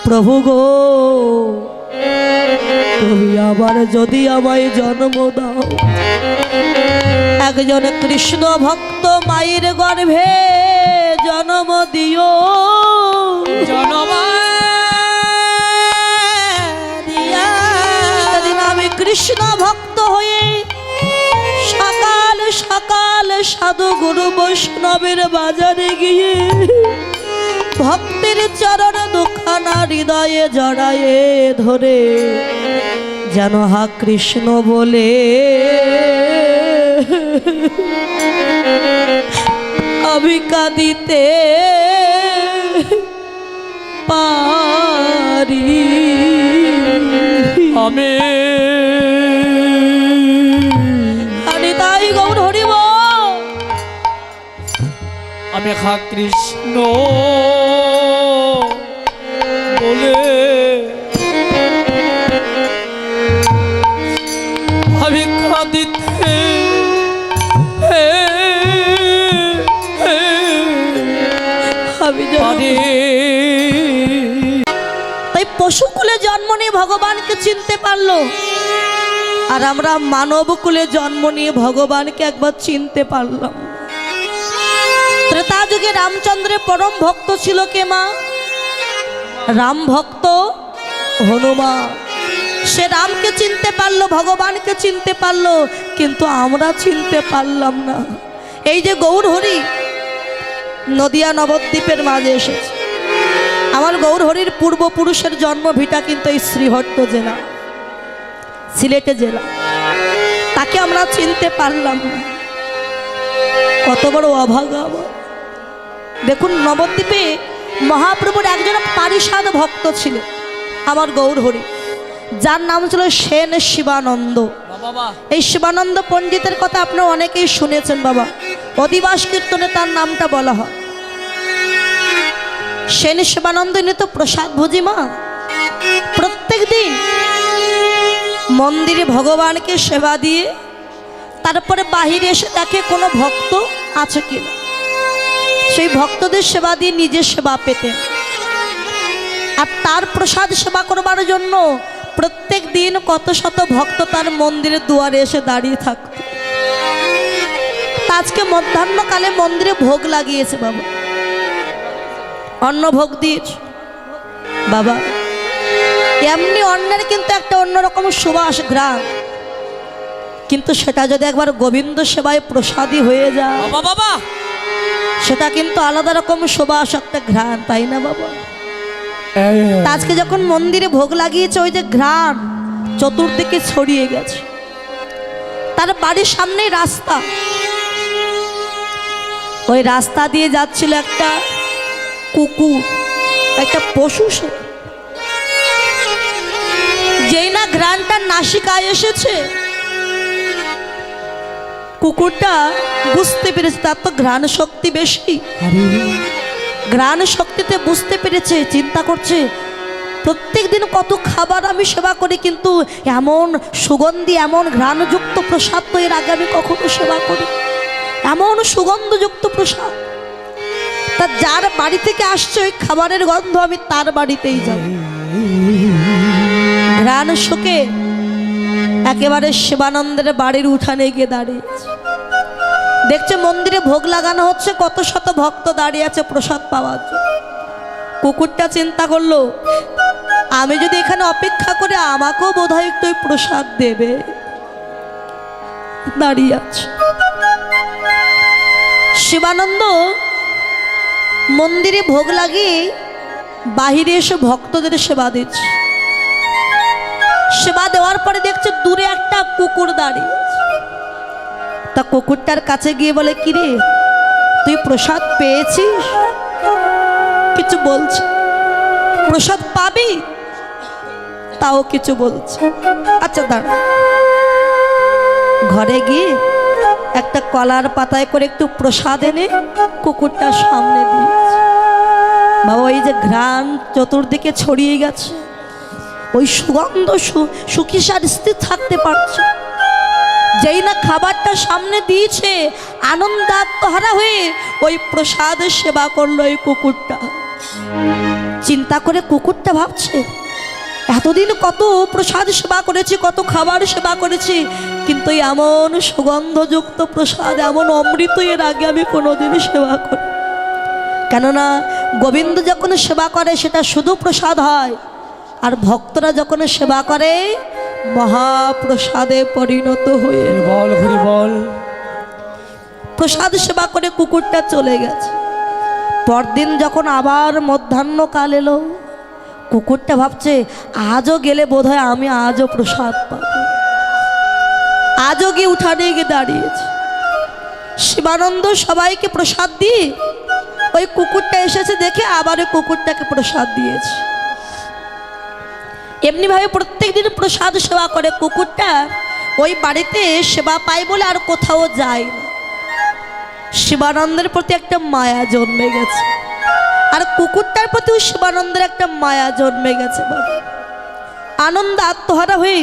প্রভু গো তুমি আবার যদি আমায় জন্ম দাও, একজন কৃষ্ণ ভক্ত মায়ের গর্ভে জন্ম দিও। জন্ম দিয়া সেদিন আমি কৃষ্ণ ভক্ত হয়ে সকাল সকাল সাধু গুরু বৈষ্ণবের বাজারে গিয়ে ভক্তের চরণ দুখানা হৃদয়ে জড়ায়ে ধরে যেন হা কৃষ্ণ বলে আমি কাঁদিতে পারি। আমি তাই গৌর হরিব আমি খা কৃষ্ণ বলে আমি কাঁদিতে আমি জানি। তাই পশুকুলে জন্ম নিয়ে ভগবানকে চিনতে পারলো, আর আমরা মানব কুলে জন্ম নিয়ে ভগবানকে একবার চিনতে পারলাম। ত্রেতা যুগে রামচন্দ্রের পরম ভক্ত ছিল কে মা? রাম ভক্ত হনুমান। সে রামকে চিনতে পারলো, ভগবানকে চিনতে পারলো, কিন্তু আমরা চিনতে পারলাম না। এই যে গৌর হরি নদিয়া নবদ্বীপের মাঝে এসেছে। আমার গৌর হরির পূর্বপুরুষের জন্ম ভিটা কিন্তু এই শ্রীহট্ট জেলা, সিলেটে জেলা। তাকে আমরা চিনতে পারলাম না, কত বড় অভাগা। দেখুন নবদ্বীপে মহাপ্রভুর একজন পারিষাদ ভক্ত ছিল আমার গৌর হরি, যার নাম ছিল সেন শিবানন্দ। এই শিবানন্দ পণ্ডিতের কথা আপনারা অনেকেই শুনেছেন বাবা, অধিবাস কীর্তনে তার নামটা বলা হয়। সেন শিবানন্দ ইনি তো প্রসাদ ভোজি মা। প্রত্যেক দিন মন্দিরে ভগবানকে সেবা দিয়ে তারপরে বাহিরে এসে দেখে কোনো ভক্ত আছে কিনা, সেই ভক্তদের সেবা দিয়ে নিজের সেবা পেতেন। আর তার প্রসাদ সেবা করবার জন্য প্রত্যেক দিন কত শত ভক্ত তার মন্দিরের দুয়ারে এসে দাঁড়িয়ে থাকত। আজকে মধ্যাহ্নকালে মন্দিরে ভোগ লাগিয়েছে বাবা, অন্ন ভোগ দিয়েছে বাবা। এমনি অন্নের কিন্তু একটা অন্যরকম সুবাস ঘ্রাণ, কিন্তু সেটা যদি একবার গোবিন্দ সেবায় প্রসাদী হয়ে যায় বাবা, সেটা কিন্তু আলাদা রকম সুবাস একটা ঘ্রাণ, তাই না বাবা? আজকে যখন মন্দিরে ভোগ লাগিয়েছে ওই যে ঘ্রাণ চতুর্দিকে ছড়িয়ে গেছে। তার বাড়ির সামনেই রাস্তা, ওই রাস্তা দিয়ে যাচ্ছিল একটা কুকুর, একটা পশু। সে যেই না ঘ্রাণটা নাসিকায় এসেছে, কুকুরটা বুঝতে পেরেছে তার তো ঘ্রাণ শক্তি বেশি। ঘ্রাণ শক্তিতে বুঝতে পেরেছে, চিন্তা করছে প্রত্যেক দিন কত খাবার আমি সেবা করি, কিন্তু এমন সুগন্ধি এমন ঘ্রাণযুক্ত প্রসাদ তো এর আগে আমি কখনো সেবা করি, এমন সুগন্ধযুক্ত প্রসাদ। তা যার বাড়ি থেকে আসছে ওই খাবারের গন্ধ আমি তার বাড়িতেই যাব। ঘ্রাণ শোকে একেবারে শিবানন্দের বাড়ির উঠানে গিয়ে দাঁড়িয়েছে, দেখছে মন্দিরে ভোগ লাগানো হচ্ছে, কত শত ভক্ত দাঁড়িয়ে আছে প্রসাদ পাওয়ার জন্য। কুকুরটা চিন্তা করলো আমি যদি এখানে অপেক্ষা করে আমাকেও বোধহয় একটু প্রসাদ দেবে, দাঁড়িয়ে আছে। শিবানন্দ মন্দিরে ভোগ লাগিয়ে বাহিরে এসে ভক্তদের সেবা দিচ্ছে। সেবা দেওয়ার পরে দেখছে দূরে একটা কুকুর দাঁড়িয়ে। তা কুকুরটার কাছে গিয়ে বলে, কিরে তুই প্রসাদ পেয়েছিস? কিছু বলছে। প্রসাদ পাবি? তাও কিছু বলছে। আচ্ছা দাঁড়া। ঘরে গিয়ে একটা কলার পাতায় করে একটু প্রসাদ এনে কুকুরটার সামনে দিয়েছে। বাবা ওই যে ঘ্রাণ চতুর্দিকে ছড়িয়ে গেছে, ওই সুগন্ধ সুখিসার স্থির থাকতে পারছে। যেই না খাবারটা সামনে দিয়েছে আনন্দাত্মহারা হয়ে ওই প্রসাদ সেবা করলো ওই কুকুরটা। চিন্তা করে কুকুরটা ভাবছে, এতদিন কত প্রসাদ সেবা করেছি, কত খাবার সেবা করেছি, কিন্তু এমন সুগন্ধযুক্ত প্রসাদ, এমন অমৃত এর আগে আমি কোনোদিন সেবা করি। কেননা গোবিন্দ যখন সেবা করে সেটা শুধু প্রসাদ হয়, আর ভক্তরা যখন সেবা করে মহাপ্রসাদে পরিণত হয়ে। বল হরি বল। প্রসাদ সেবা করে কুকুরটা চলে গেছে। পরদিন যখন আবার মধ্যাহ্নকাল এলো, কুকুরটা ভাবছে আজও গেলে বোধহয় আমি আজও প্রসাদ পাব। আজও গিয়ে উঠানে গিয়ে দাঁড়িয়েছে। শিবানন্দ সবাইকে প্রসাদ দিয়ে ওই কুকুরটা এসেছে দেখে আবার ওই কুকুরটাকে প্রসাদ দিয়েছে। এমনিভাবে প্রত্যেক দিন প্রসাদ সেবা করে কুকুরটা ওই বাড়িতে সেবা পায় বলে আর কোথাও যায় না। শিবানন্দের প্রতি একটা মায়া জন্মে গেছে, আর কুকুরটার প্রতিও শিবানন্দের একটা মায়া জন্মে গেছে। বাবা আনন্দ আত্মহারা হয়ে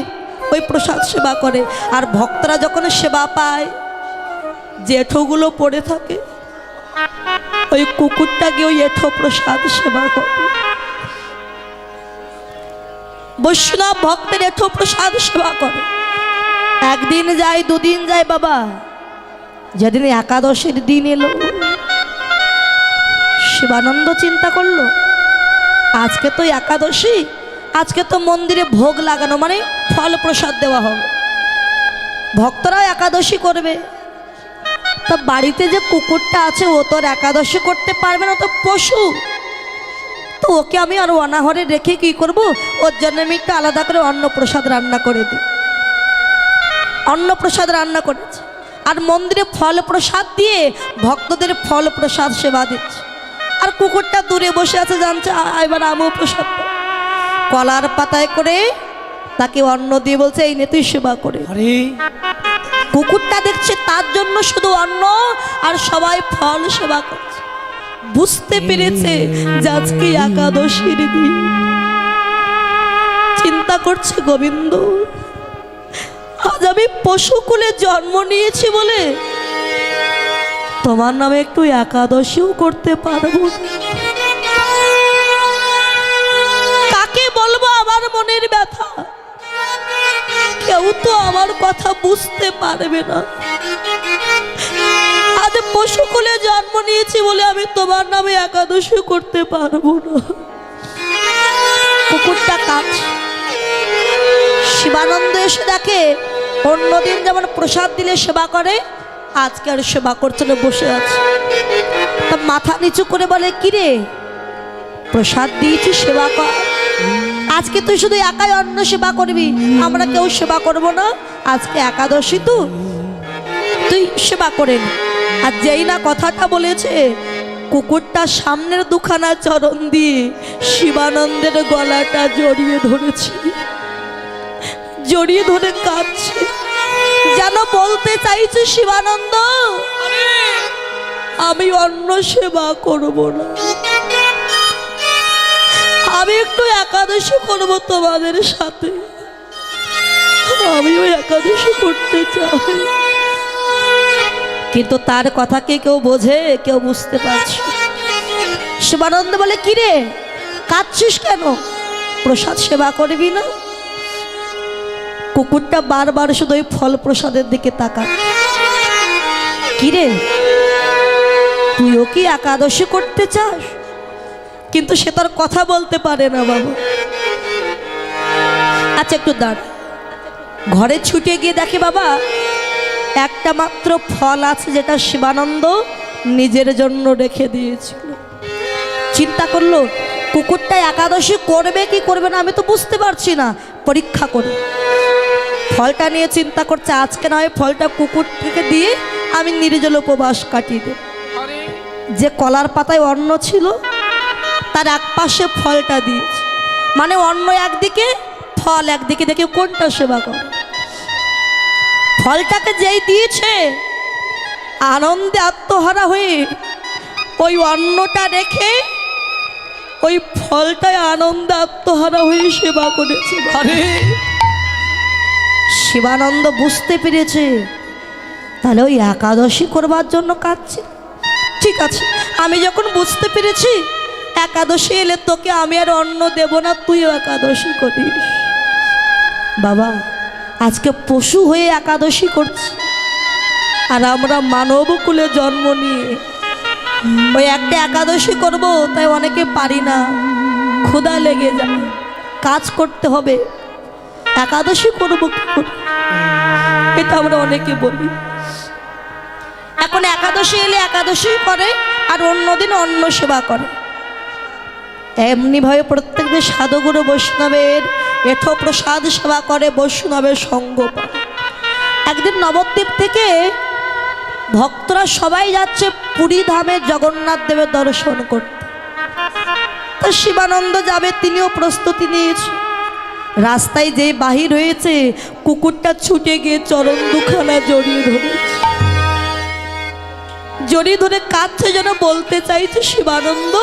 ওই প্রসাদ সেবা করে। আর ভক্তরা যখন সেবা পায়, যে এঁঠোগুলো পড়ে থাকে ওই কুকুরটাকে ওই এঁঠো প্রসাদ সেবা করে। বৈষ্ণব ভক্তের এঁঠো প্রসাদ সেবা করে। একদিন যায়, দুদিন যায় বাবা, যেদিন একাদশীর দিন এলো, শিবানন্দ চিন্তা করলো আজকে তো একাদশী, আজকে তো মন্দিরে ভোগ লাগানো মানে ফল প্রসাদ দেওয়া হবে, ভক্তরাও একাদশী করবে। তা বাড়িতে যে কুকুরটা আছে ও তো আর একাদশী করতে পারবে না, তো পশু, তো ওকে আমি আর অনাহরে রেখে কি করব, ওর জন্য আমি একটু আলাদা করে অন্নপ্রসাদ রান্না করে দিই। অন্নপ্রসাদ রান্না করেছে, আর মন্দিরে ফল প্রসাদ দিয়ে ভক্তদের ফল প্রসাদ সেবা দিচ্ছে। আর কুকুরটা দূরে বসে আছে, জানছে এবার আমিও প্রসাদ পাবো। কলার পাতায় করে তাকে অন্ন দিয়ে বলছে এই নে তুই সেবা করে। আরে কুকুরটা দেখছে তার জন্য শুধু অন্ন আর সবাই ফল সেবা করছে। বুঝতে পেরেছে যে আজকে একাদশীর দিন। চিন্তা করছে গোবিন্দ আজ আমি পশুকুলে জন্ম নিয়েছি বলে তোমার নামে একটু একাদশীও করতে পারবো না। কাকে বলবো আমার মনের ব্যথা? কেউ তো আমার কথা বুঝতে পারবে না। আজ পশুকুলে জন্ম নিয়েছি বলে আমি তোমার নামে একাদশী করতে পারবো না। কুকুরটা কাঁদছে। শিবানন্দ এসে দেখে অন্যদিন যেমন প্রসাদ দিলে সেবা করে, আজকে আর সেবা করছে না, বসে আছে। তা মাথা নিচু করে বলে কিরে, প্রসাদ দিয়েছি সেবা কর, আজকে তুই শুধু একাই অন্ন সেবা করবি, আমরা কেউ সেবা করব না, আজকে একাদশী তো তুই সেবা করে নি। আর যেই না কথাটা বলেছে, কুকুরটা সামনের দুখানা চরণ দিয়ে শিবানন্দের গলাটা জড়িয়ে ধরেছে, জড়িয়ে ধরে কাঁদছে, যেন বলতে চাইছে শিবানন্দ আমি অন্ন সেবা করব না, আমি একটু একাদশী করব তোমাদের সাথে, আমিও একাদশী করতে চাই। কিন্তু তার কথা কে কেউ বোঝে, কেউ বুঝতে পারছে। শিবানন্দ বলে কিরে কাঁদছিস কেন, প্রসাদ সেবা করবি না? কুকুরটা বারবার শুধু ওই ফল প্রসাদের দিকে তাকায়। কিরে তুইও কি একাদশী করতে চাস? কিন্তু সে তার কথা বলতে পারে না বাবা। আচ্ছা একটু দাঁড়। ঘরে ছুটে গিয়ে দেখে বাবা একটা মাত্র ফল আছে, যেটা শিবানন্দ নিজের জন্য রেখে দিয়েছিল। চিন্তা করলো কুকুরটা একাদশী করবে কি করবে না আমি তো বুঝতে পারছি না, পরীক্ষা করে ফলটা নিয়ে চিন্তা করছে আজকে না হয় ফলটা কুকুরটাকে দিয়ে আমি নির্জল উপবাস কাটিয়ে দেব। যে কলার পাতায় অন্ন ছিল তার এক পাশে ফলটা দিয়েছে, মানে অন্ন একদিকে ফল একদিকে, দেখে কোনটা সেবা করে। ফলটাকে যেই দিয়েছে আনন্দে আত্মহারা হয়ে ওই অন্নটা রেখে ওই ফলটায় আনন্দে আত্মহারা হয়ে সেবা করেছে। আরে শিবানন্দ বুঝতে পেরেছে তাহলে ওই একাদশী করবার জন্য কাঁদছে। ঠিক আছে, আমি যখন বুঝতে পেরেছি একাদশী এলে তোকে আমি আর অন্ন দেব না, তুইও একাদশী করিস। বাবা আজকে পশু হয়ে একাদশী করছি, আর আমরা মানব কুলে জন্ম নিয়ে ওই একটা একাদশী করব, তাই অনেকে পারি না, ক্ষুধা লেগে যায়, কাজ করতে হবে, একাদশী করবো কি করে, এটা আমরা অনেকে বলি। এখন একাদশী এলে একাদশী করে, আর অন্যদিন অন্ন সেবা করে। এমনিভাবে প্রত্যেকদিন সাধুগুরু বৈষ্ণবের এঠো প্রসাদ সেবা করে, বৈষ্ণবের সঙ্গ পায়। একদিন নবদ্বীপ থেকে ভক্তরা সবাই যাচ্ছে পুরী ধামে জগন্নাথ দেবের দর্শন করতে। তো শিবানন্দ যাবে, তিনিও প্রস্তুতি নিয়েছে। রাস্তায় যেই বাহির হয়েছে, কুকুরটা ছুটে গিয়ে চরণ দুখানা জড়িয়ে ধরেছে, জড়িয়ে ধরে কাঁদছে, যেন বলতে চাইছে, শিবানন্দ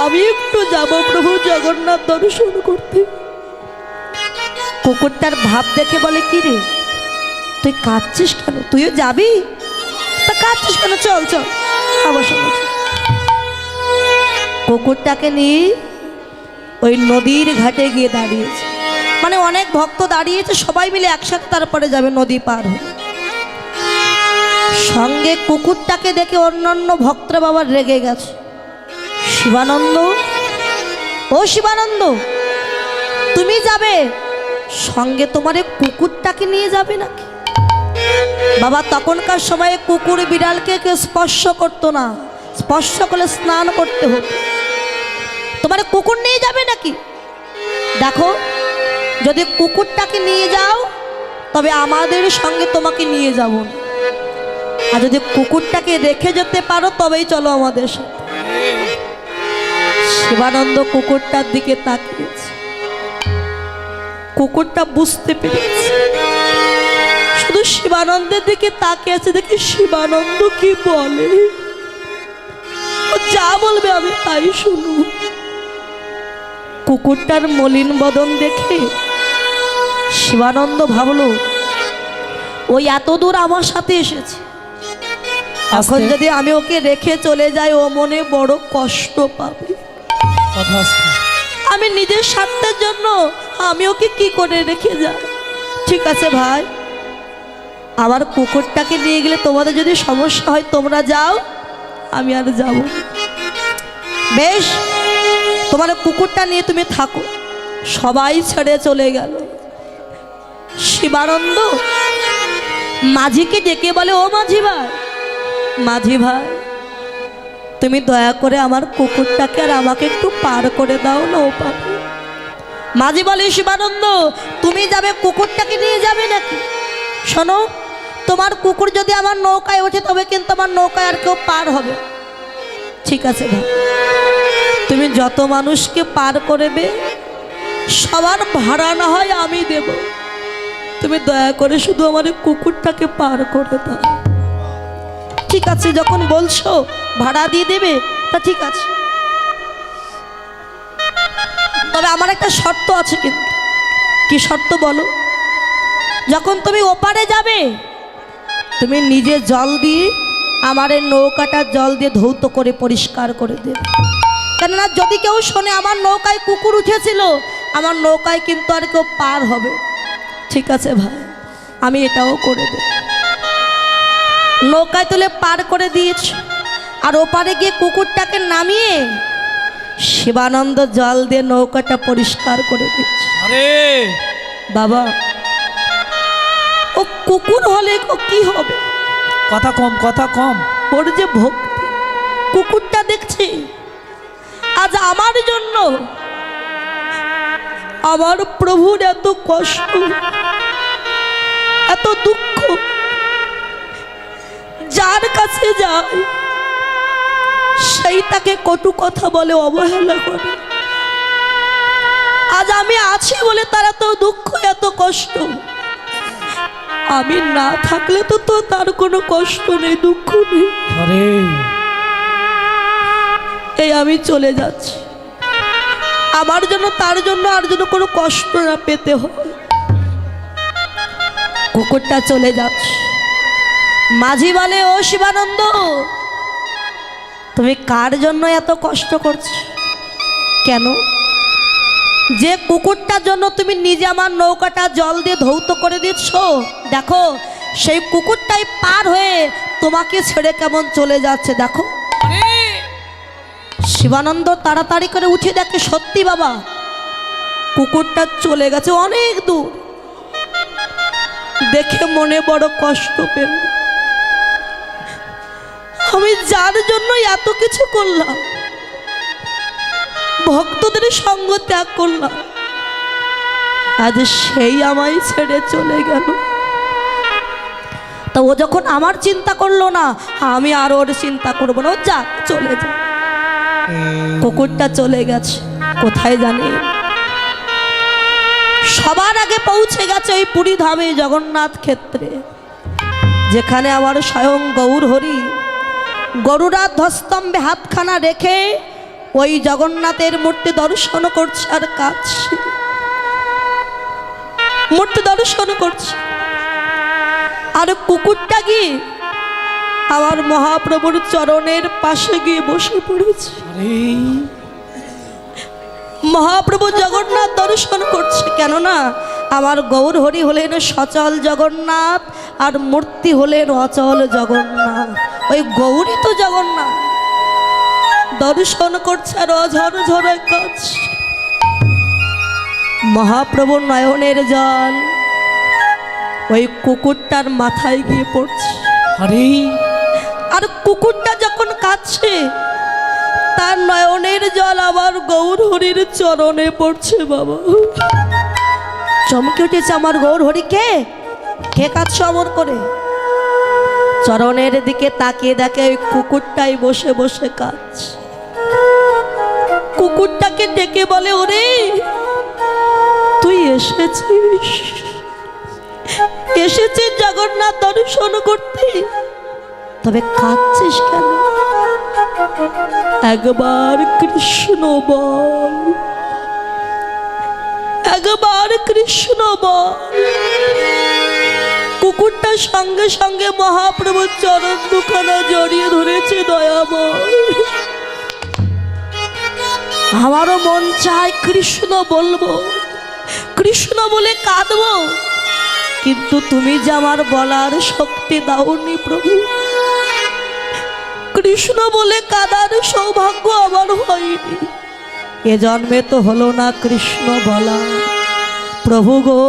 আমি একটু যাব প্রভু জগন্নাথ দর্শন করতে। কুকুরটার ভাব দেখে বলে, কি রে তুই কাঁদছিস কেন, তুইও যাবি? তা কাঁদছিস কেন, চল চল আমার সঙ্গে। কুকুরটাকে নিয়ে ওই নদীর ঘাটে গিয়ে দাঁড়িয়েছে, মানে অনেক ভক্ত দাঁড়িয়েছে, সবাই মিলে একসাথে তারপরে যাবে নদী পার হয়ে। সঙ্গে কুকুরটাকে দেখে অন্যান্য ভক্তরা বাবা রেগে গেছে। শিবানন্দ, ও শিবানন্দ তুমি যাবে, সঙ্গে তোমার এই কুকুরটাকে নিয়ে যাবে নাকি? বাবা তখনকার সময়ে কুকুর বিড়ালকে কেউ স্পর্শ করতো না, স্পর্শ করলে স্নান করতে হতো। তোমার কুকুর নিয়ে যাবে নাকি? দেখো যদি কুকুরটাকে নিয়ে যাও তবে আমাদের সঙ্গে তোমাকে নিয়ে যাব না, আর যদি কুকুরটাকে রেখে যেতে পারো তবেই চলো আমাদের সাথে। শিবানন্দ কুকুরটার দিকে তাকিয়েছে, কুকুরটা বুঝতে পেরেছে, শুধু শিবানন্দের দিকে তাকিয়েছে, দেখি শিবানন্দ কি বলে, ও যা বলবে আমি তাই শুনব। কুকুরটার মলিন বদন দেখে শিবানন্দ ভাবলো, ওই এত দূর আমার সাথে এসেছে, এখন যদি আমি ওকে রেখে চলে যাই ও মনে বড় কষ্ট পাবে। আমি নিজের স্বার্থের জন্য আমি ওকে কি করে রেখে যাই? ঠিক আছে ভাই, আমার কুকুরটাকে নিয়ে গেলে তোমাদের যদি সমস্যা হয় তোমরা যাও, আমি আর যাব। বেশ, তোমার কুকুরটা নিয়ে তুমি থাকো। সবাই ছেড়ে চলে গেল। শিবানন্দ মাঝিকে ডেকে বলে, ও মাঝি ভাই, মাঝি ভাই তুমি দয়া করে আমার কুকুরটাকে আর আমাকে একটু পার করে দাও না ও পাবে। মাঝি বলে, শিবানন্দ তুমি যাবে, কুকুরটাকে নিয়ে যাবে নাকি? শোনো, তোমার কুকুর যদি আমার নৌকায় ওঠে তবে কিন্তু আমার নৌকায় আর কেউ পার হবে। ঠিক আছে ভাই, তুমি যত মানুষকে পার করবে সবার ভাড়া না হয় আমি দেব, তুমি দয়া করে শুধু আমার কুকুরটাকে পার করে দাও। ঠিক আছে, যখন বলছো ভাড়া দিয়ে দেবে তা ঠিক আছে, তবে আমার একটা শর্ত আছে। কিন্তু কি শর্ত বলো? যখন তুমি ওপারে যাবে তুমি নিজে জল দিয়ে আমার এই নৌকাটা জল দিয়ে ধৌত করে পরিষ্কার করে দেবে, কেননা যদি কেউ শোনে আমার নৌকায় কুকুর উঠেছিল, আমার নৌকায় কিন্তু আর কেউ পার হবে। ঠিক আছে ভাই, আমি এটাও করে দেব। নৌকায় তুলে পার করে দিয়েছে, আর ওপারে গিয়ে কুকুরটাকে নামিয়ে শিবানন্দ জল দিয়ে নৌকাটা পরিষ্কার করে দিচ্ছে। আরে বাবা, ও কুকুর হলে ও কি হবে? কথা কম, কথা কম। ওর যে ভক্তি, কুকুরটা দেখছি আজ আমার জন্য আমার প্রভুর এত কষ্ট, এত দুঃখ, যার কাছে যায় সেই তাকে কটু কথা বলে, অবহেলা করে। আজ আমি আছি বলে তার এত দুঃখ, এত কষ্ট। আমি না থাকলে তো তার কোনো কষ্ট নেই, দুঃখ নেই। আরে এই আমি চলে যাচ্ছি, আমার জন্য তার জন্য আর যেন কোনো কষ্ট না পেতে হয়। কুকুরটা চলে যাচ্ছে। মাঝি বলে, ও শিবানন্দ তুমি কার জন্য এত কষ্ট করছো? কেন? যে কুকুরটার জন্য তুমি নিজে আমার নৌকাটা জল দিয়ে ধৌত করে দিচ্ছ, দেখো সেই কুকুরটাই পার হয়ে তোমাকে ছেড়ে কেমন চলে যাচ্ছে। দেখো শিবানন্দ তাড়াতাড়ি করে উঠে দেখে সত্যি বাবা কুকুরটা চলে গেছে অনেক দূর। দেখে মনে বড় কষ্ট পেল। আমি যার জন্য এত কিছু করলাম, ভক্তদের সঙ্গ ত্যাগ করলাম, আজ সেই আমায় ছেড়ে চলে গেল। তা ও যখন আমার চিন্তা করলো না, আমি আর ওর চিন্তা করবো না। ও যাক, চলে যা। কুকুরটা চলে গেছে কোথায় জানি, সবার আগে পৌঁছে গেছে ওই পুরী ধামে জগন্নাথ ক্ষেত্রে, যেখানে আমার স্বয়ং গৌর হরি গরুড়ার ধ্বস্তম্ভে হাতখানা রেখে ওই জগন্নাথের মূর্তি দর্শন করছে আর কাঁদছে, মূর্তি দর্শন করছে। আর কুকুরটা গিয়ে আমার মহাপ্রভুর চরণের পাশে গিয়ে বসে পড়েছে। মহাপ্রভু জগন্নাথ দর্শন করছে, কেননা আমার গৌর হরি হলেন সচল জগন্নাথ আর মূর্তি হলেন অচল জগন্নাথ। ওই গৌরী তো জগন্নাথ দর্শন করছে আর অঝর ঝরে কাঁদছে। মহাপ্রভুর নয়নের জল ওই কুকুরটার মাথায় গিয়ে পড়ছে। আরে আর কুকুরটা যখন কাঁদছে তার নয়নের জল আবার গৌর হরির চরণে পড়ছে। বাবা চমকে উঠেছে আমার গৌর হরি, কে কে কাঁদছে অমর করে? চরণের দিকে তাকিয়ে দেখে ওই কুকুরটাই বসে বসে কাঁদছে। কুকুরটাকে ডেকে বলে, ওরে তুই এসেছিস, এসেছিস জগন্নাথ দর্শন করতে, তবে কাঁদছিস কেন? একবার কৃষ্ণ বল, একবার কৃষ্ণ বল। কুকুরটা সঙ্গে সঙ্গে মহাপ্রভুর চরণ দুখানা জড়িয়ে ধরেছে। দয়াময়, আমারও মন চায় কৃষ্ণ বলবো, কৃষ্ণ বলে কাঁদবো, কিন্তু তুমি যে আমার বলার শক্তি দাওনি প্রভু। কৃষ্ণ বলে কাঁদার সৌভাগ্য আমার হয়নি, এ জন্মে তো হলো না কৃষ্ণ বলা। প্রভু গো,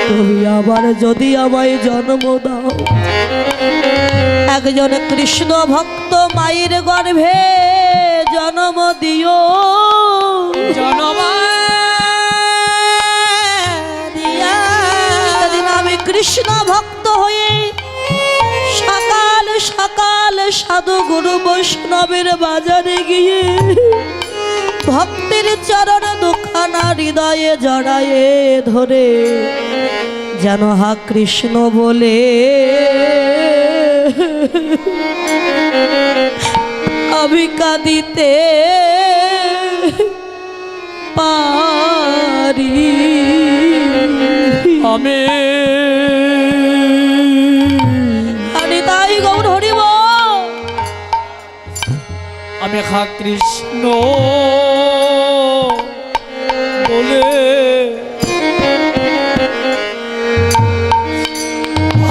তুমি আবার যদি আমায় জন্ম দাও, একজন কৃষ্ণ ভক্ত মায়ের গর্ভে জন্ম দিও। সেদিন আমি কৃষ্ণ ভক্ত হয়ে সকাল সকাল সাধু গুরু বৈষ্ণবের বাজারে গিয়ে ভক্তের চরণ দুখানা হৃদয়ে জড়ায়ে ধরে যেন হা কৃষ্ণ বলে আমি কাঁদিতে পারি। আমি তাই গৌর হরিব, আমি খা কৃষ্ণ বলে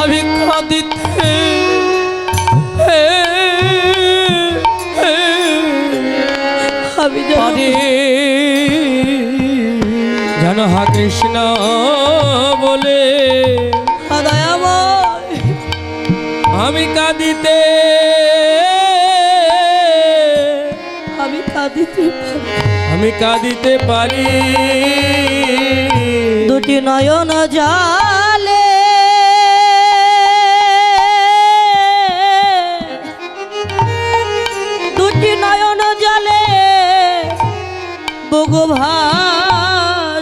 আমি কাঁদিতে আমি পারি। জানো হা কৃষ্ণ বলে দয়াময় আমি কাঁদিতে, আমি কাঁদিতে পারি, আমি কাঁদিতে পারি। দুটি নয়ন জালে দুটি নয়ন জলে বগো ভাষায়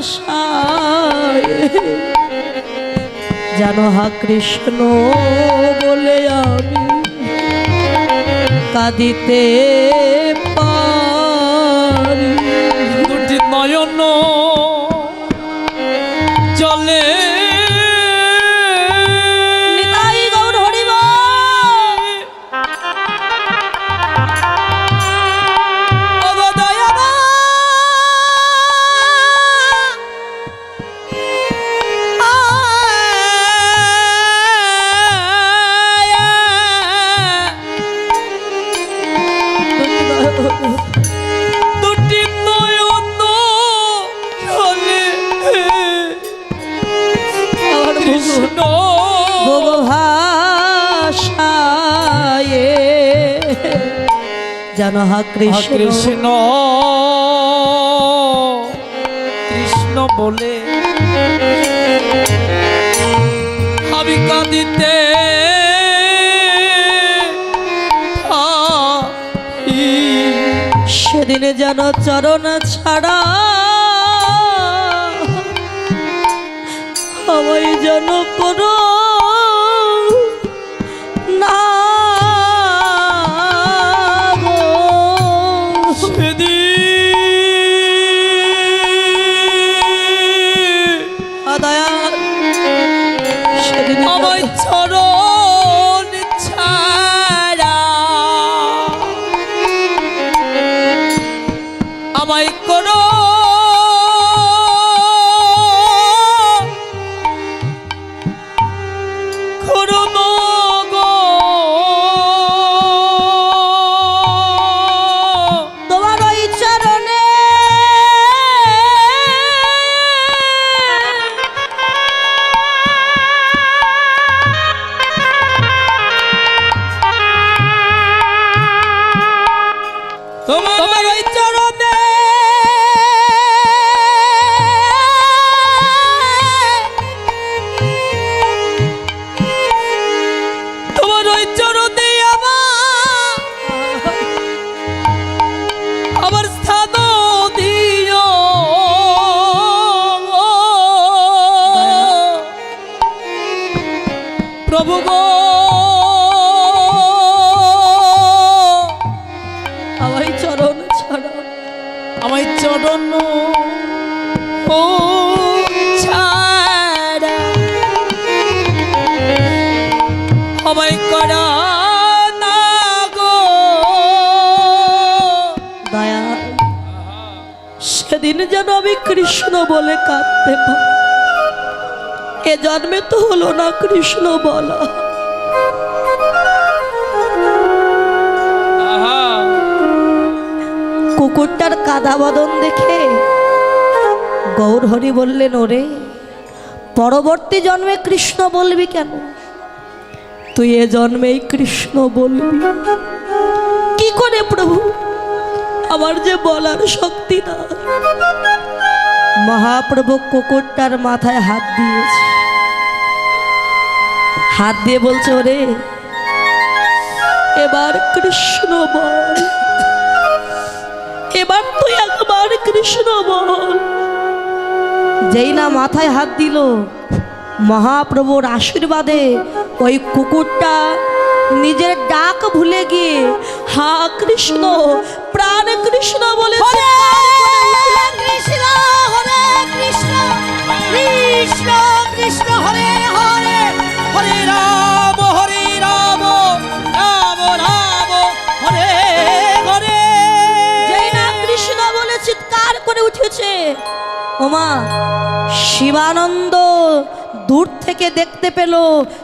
জানো হা কৃষ্ণ বলে আমি কাঁদিতে পারি। দুটি নয়ন চলে নিতাই গৌর হরিব, যেন হা কৃষ্ণ কৃষ্ণ কৃষ্ণ বলে আমি কাঁদিতে সেদিনে যেন চরণ ছাড়া আমায় যেন করো না গো। দয়াল সেদিন আমায় চরণ ছাড়া আমায় করো করো গো। তোমার ওই চরণে তোমার ওই চরণে তোমার ওই চরণে আমার স্থান দিও প্রভু গো। আমায় চরণ ছাড়া আমায় চরণ ও ছাড়া আমায় করা না গো। দয়াল সেদিন যেন আমি কৃষ্ণ বলে কাঁদতে পারি। এ জন্মে তো হলো না কৃষ্ণ বলা। কুকুরটার কাদা বদন দেখে গৌরহরি বললেন, ওরে পরবর্তী জন্মে কৃষ্ণ বলবি কেন? তুই এ জন্মেই কৃষ্ণ বলবি। কি করে প্রভু? আমার যে বলার শক্তি না। মহাপ্রভু কুকুরটার মাথায় হাত দিয়েছে, হাত দিয়ে বলছে, ওরে এবার কৃষ্ণ বল, এবার তুই একবার কৃষ্ণ বল। যেই না মাথায় হাত দিল, মহাপ্রভুর আশীর্বাদে ওই কুকুরটা নিজের ডাক ভুলে গিয়ে হা কৃষ্ণ প্রাণ কৃষ্ণ বলে কৃষ্ণ হরে কৃষ্ণ কৃষ্ণ কৃষ্ণ হরে হরে হরে রাম রাম রাম হরে হরে। যেই না কৃষ্ণ বলে চিৎকার করে উঠেছে, ওমা শিবানন্দ দূর থেকে দেখতে পেল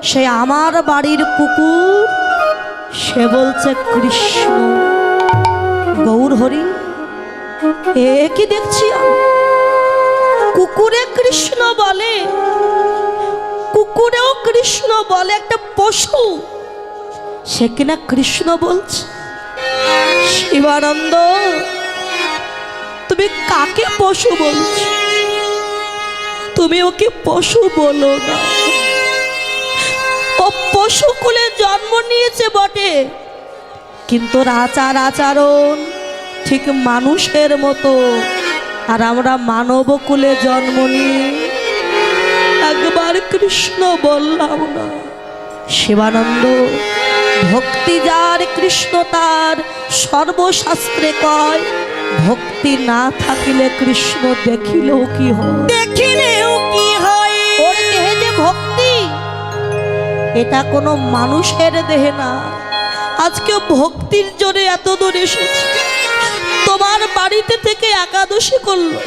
সে আমার বাড়ির কুকুর, সে বলছে কৃষ্ণ। গৌরহরি এ কি দেখছি আমি? কুকুরে কৃষ্ণ বলে, কুকুরেও কৃষ্ণ বলে, একটা পশু সে কিনা কৃষ্ণ বলছে। শিবানন্দ তুমি কাকে পশু বলছো? তুমি ওকে পশু বলো না। ও পশু কুলে জন্ম নিয়েছে বটে, কিন্তু ওর আচার আচরণ ঠিক মানুষের মতো। আর আমরা মানব কুলে জন্ম নিয়ে একবার কৃষ্ণ বললাম না। শিবানন্দ ভক্তি যার কৃষ্ণ তার, সর্বশাস্ত্রে কয় ভক্তি না থাকিলে কৃষ্ণ দেখিলেও কি হয়, দেখিলেও কি হয়। ওর দেহে যে ভক্তি, এটা কোনো মানুষের দেহে না। আজকে ভক্তির জোরে এত দূর এসেছে। তোমার বাড়িতে থেকে একাদশী করলো,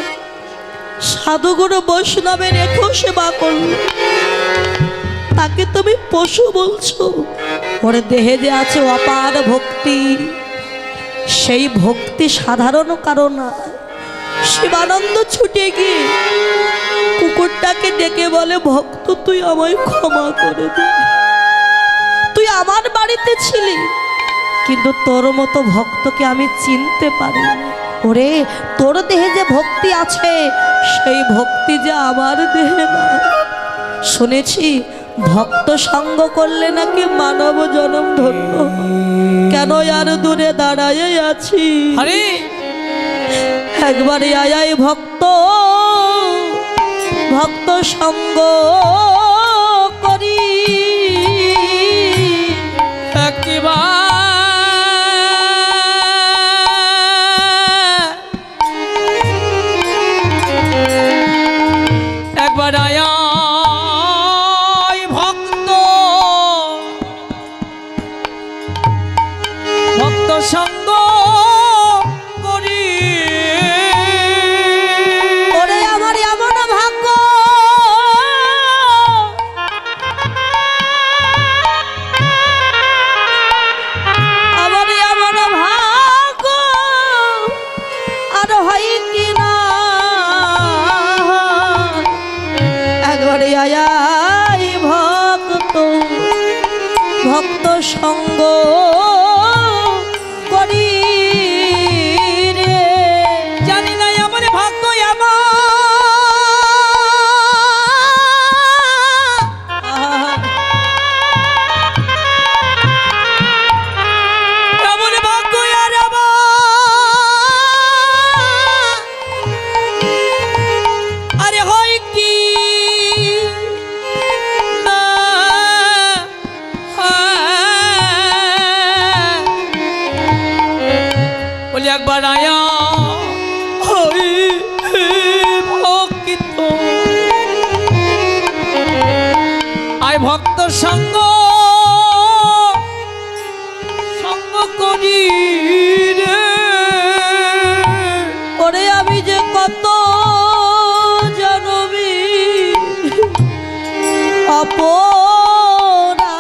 সাধুগুরু বৈষ্ণবের রেখো সেবা করলো, তাকে তুমি পশু বলছো? ওর দেহে যে আছে অপার ভক্তি, সেই ভক্তি সাধারণ কারণ না। শিবানন্দ ছুটে গিয়ে কুকুরটাকে ডেকে বলে, ভক্ত তুই আমায় ক্ষমা করে দে। তুই আমার বাড়িতে ছিলি, কিন্তু তোর মতো ভক্তকে আমি চিনতে পারি। ওরে, তোর দেহে যে ভক্তি আছে সেই ভক্তি যে আমার দেহে না। শুনেছি ভক্ত সঙ্গ করলে নাকি মানব জনম ধন্য। কেন আর দূরে দাঁড়ায় আছি? আরে একবারে আয় ভক্ত, ভক্ত সঙ্গ করি। একবার আয় ভক্ত, ভক্ত সঙ্গ করি। ওরে আমার এমন ভাগ্য, আমার এমন ভাগ্য আর হয় কি না। একবারে আয় ভক্ত, ভক্ত সঙ্গ করি রে। জানি না আমার ভাগ্য এমন ভাগ্য আর আরে হয় কি না। বলি একবার আয়া হই ভক্ত, আয় ভক্ত সঙ্গ সঙ্গ করি রে। ওরে আমি যে কত জনমি অপরাধী,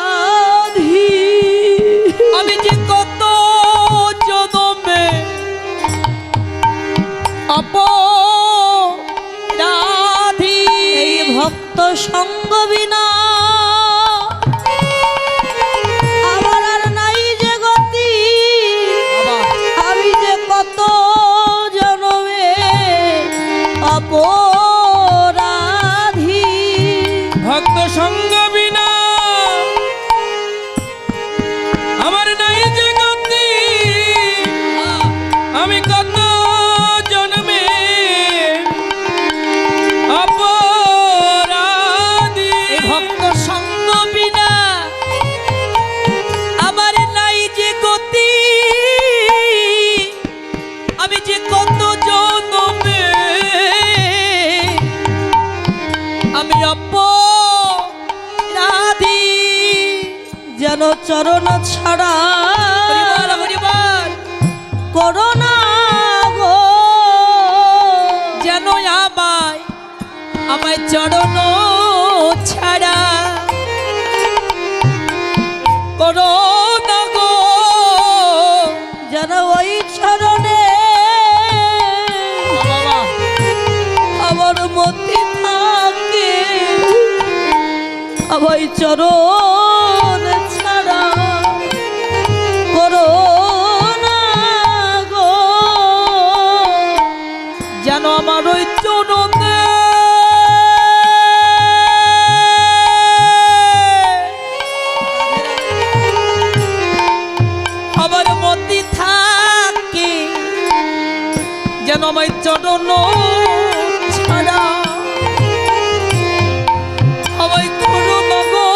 আমি যে কত জনমে অপরাধী। এই ভক্ত সঙ্গ বিনা আমার আর নাই যে গতি। আমি যে কত জনমে অপরাধী। ভক্ত সঙ্গ বিনা আমার নাই যে গতি। আমি কত জন্মে অপরাধী। ভক্ত সঙ্গ বিনা আমার নাই যে গতি। আমি যে কত জন্মে আমি অপরাধী। যেন চরণ ছাড়া করোনা গো, যেন আমায় আমায় চরণ ছাড়া করো না গো। যেন ওই চরণে আমার মতি থাকে। আমার চরণ ছাড়া করোনা গো। যেন আমার ওই চরণে আমার মতি থাকে। যেন আমার চরণ ছাড়া আমায় করো না গো।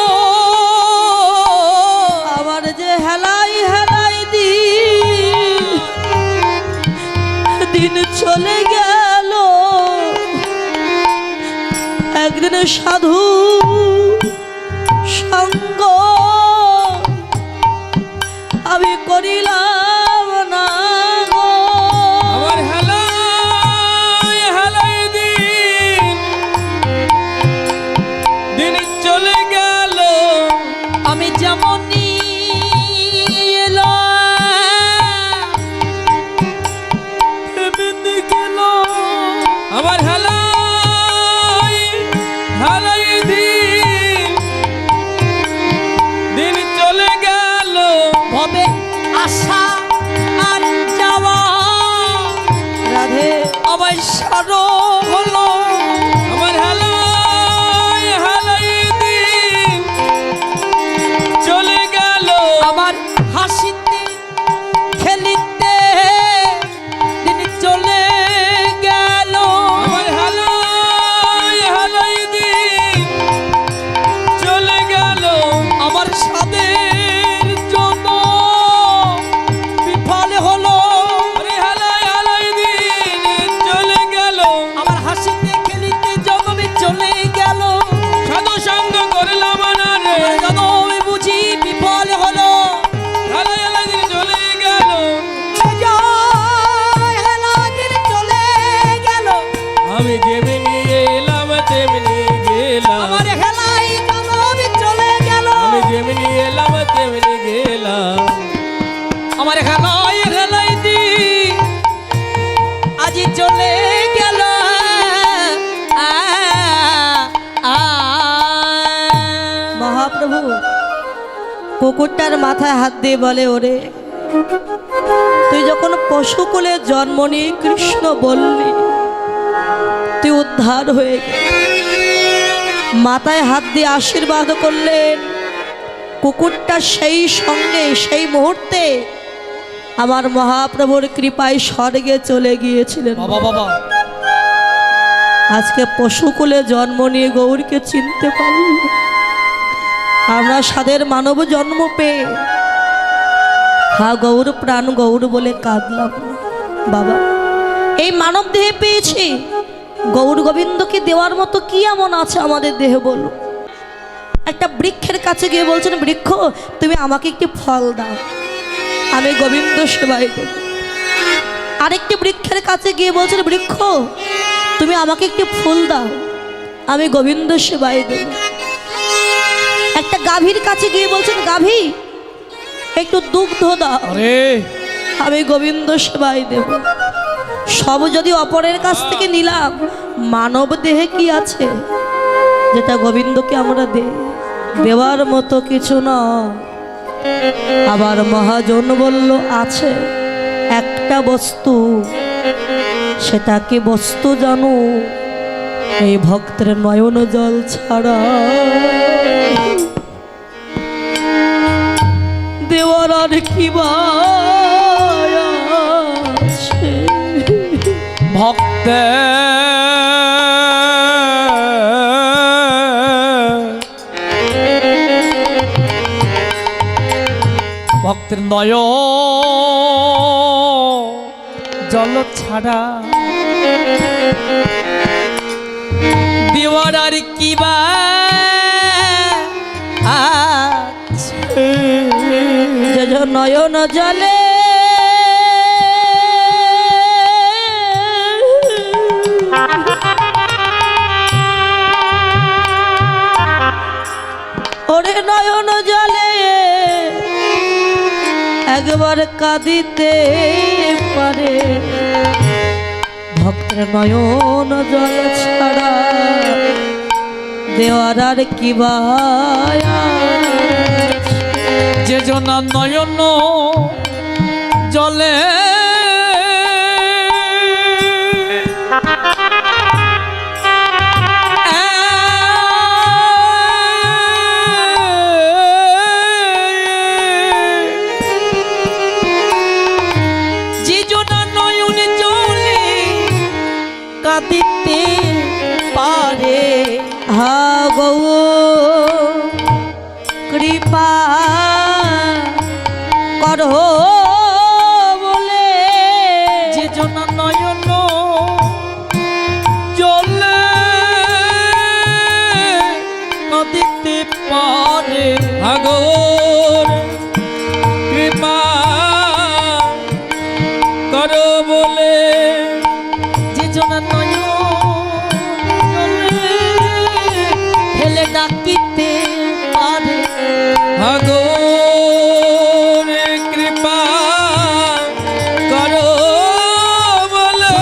আমার যে হেলাই হেলাই দিন চলে গেল। একদিন সাধু সঙ্গ আমি করিলাম না গো। আমার হেলাই হেলাই দিন চলে গেল। আমি যেমনই এমনি গেল। আমার হেলাই হেলাই দিন চলে গেল। ভবে আশা সবাই সারো হলো আমার হালাই হালাই দিন চলে গেল আমার হাসিতে খেলিতে দিন চলে গেল আমার হালাই হালাই দিন চলে গেল আমার সাদের জন্য বিফলে হলো আরে হালাই হালাই দিন চলে গেল আমার হাসিতে খেলিতে জন্মে চলে গেল সাধু সঙ্গ করলাম না রে আমার জন্মে বুঝি বিফলে হলো হালাই হালাই দিন চলে গেল জয় হেলাদিন চলে গেল আমি যেমনি এলাম তেমনি গেলাম আমার হেলাই জন্মে চলে গেল আমি যেমনি এলাম তেমনি গেলাম আমার হেলাই হেলাই দি আজি চলে গেল মহাপ্রভু কুকুরটার মাথায় হাত দিয়ে বলে, ওরে তুই যখন পশুকুলে জন্ম নিয়ে কৃষ্ণ বললি তুই উদ্ধার হয়ে গেলি। মাথায় হাত দিয়ে আশীর্বাদ করলেন। কুকুরটা সেই সঙ্গে সেই মুহূর্তে আমার মহাপ্রভুর কৃপায় স্বর্গে চলে গিয়েছিলেন। বাবা বাবা আজকে পশুকুলে জন্ম নিয়ে গৌরকে চিনতে পারল। আমরা সাদের মানব জন্ম পেয়ে হা গৌর প্রাণ গৌর বলে কাঁদলাম। বাবা এই মানব দেহে পেয়েছি, গৌর গোবিন্দকে দেওয়ার মতো কি এমন আছে আমাদের দেহে বলো। একটা বৃক্ষের কাছে গিয়ে বলছেন, বৃক্ষ তুমি আমাকে একটি ফল দাও, আমি গোবিন্দ সেবায় দেব। আরেকটি বৃক্ষের কাছে গিয়ে বলছেন, বৃক্ষ তুমি আমাকে একটি ফুল দাও, আমি গোবিন্দ সেবায় দেব। একটা গাভীর কাছে গিয়ে বলছেন, গাভী একটু দুগ্ধ দাও, আরে আমি গোবিন্দ সেবায় দেব। সব যদি অপরের কাছ থেকে নিলাম, মানব দেহে কি আছে যেটা গোবিন্দকে আমরা দেওয়ার মতো কিছু না। আবার মহাজন বলল, আছে একটা বস্তু, সেটা কি বস্তু জানো? এই ভক্তের নয়ন জল ছাড়া দেওয়ার আর কি বা আছে? ভক্ত ভক্তের নয় জল ছাড়া দেওয়ার আর কি বা আছে? যে যে নয়ন জলে ওরে নয়ন জলে একবার কাঁদিতে পারে, ভক্তের নয়ন জল ছাড়া দেওয়ার আর কি বা আছে? যে জনা নয়ন জলে যে জনা নয়ন জলে কাঁদিতে পারে হা গৌ কৃপা করো বলে, যে জনা নয়ন জলে কাঁদিতে পারে আগর কৃপা করো বলে, যে জনা নয়ন জলে ফেলে ডাকিতে পারে আগর কৃপা করো বলে,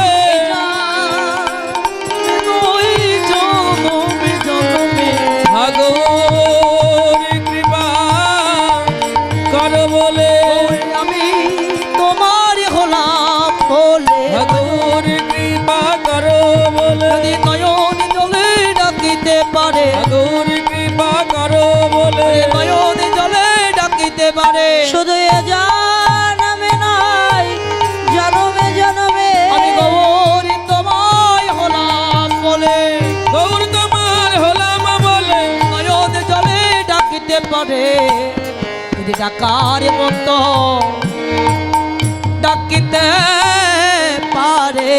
ওই জনমে জনমে আগর কৃপা করো বলে, আমি তোমার হলাম বলে আগর কৃপা বলে যদি নয়ন জলে ডাকিতে পারে গৌর কৃপা করো বলে নয়ন জলে ডাকিতে পারে শুধু এ জানমে নাই জনমে জনমে আমি গৌর তোমায় হলাম বলে গৌর তোমার হলাম বলে নয়ন জলে ডাকিতে পারে যদি ডাকার মতো ডাকিতে পারে